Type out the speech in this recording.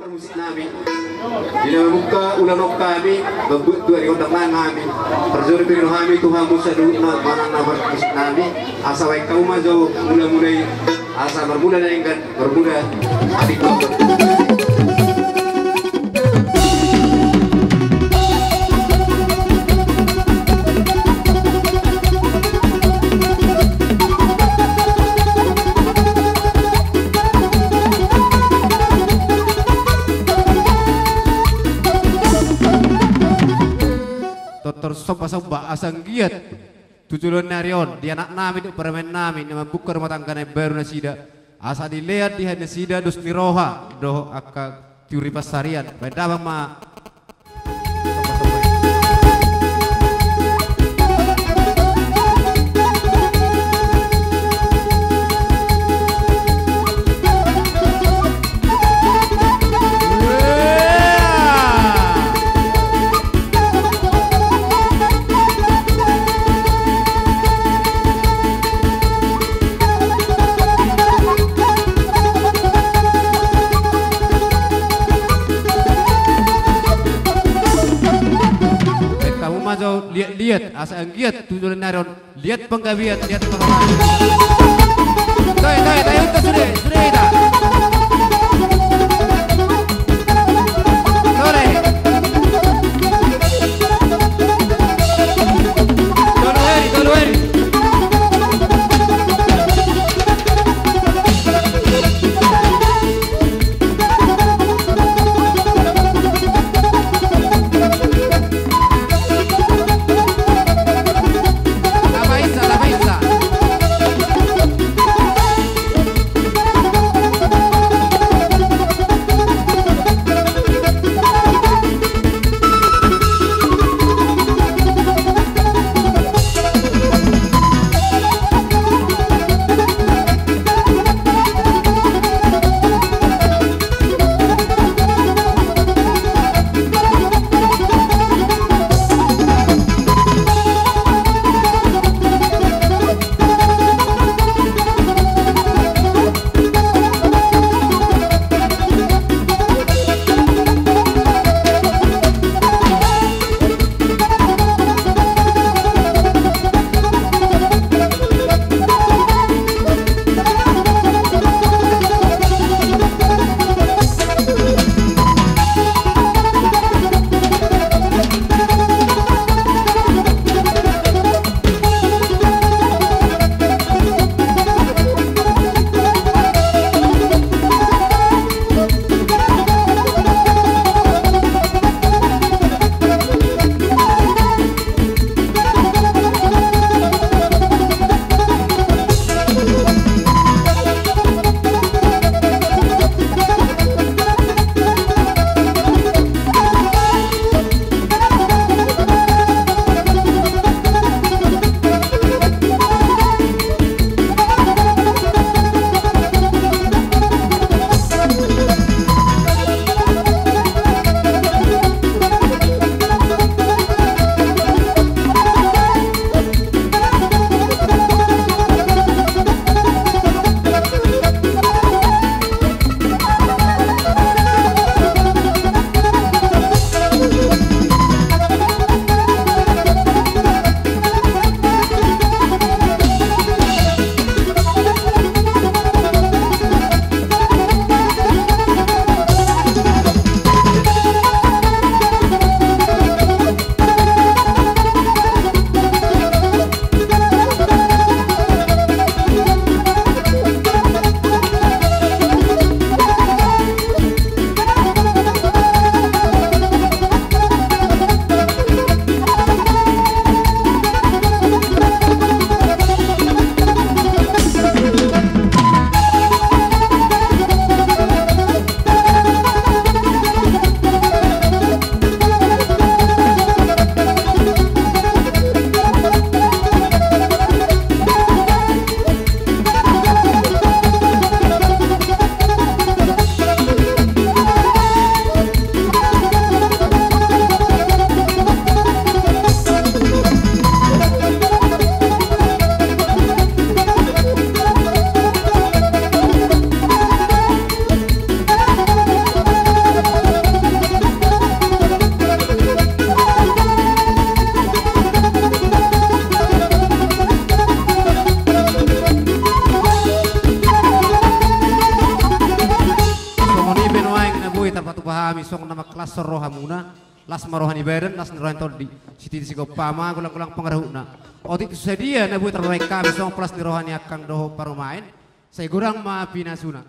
musik nabi. Jadi membuka ulanok kami, membuat dua ribu kami. Terjun ke kami Tuhan Musa dulu mana nabar musik nabi. Asa baik kau maju mulai asa bermula dengan bermula adik kau. Sopa asang giat tujuan narion dia anak nami itu permen nami nama buka rumah tangga baru nasida asa dilihat di nasida dus niroha doh akka tiuri pasarian pada ma lihat asa giat tujuan naron lihat penggawian lihat pengawasan tay untuk sudah kita tolong sepatu pahami song nama kelas rohamuna las marohani beren las nerohan todi siti siko pama gulang-gulang pengaruhna otik sedia na buat terbaik kami song plus nerohani akang doho parumain saya kurang maafi nasuna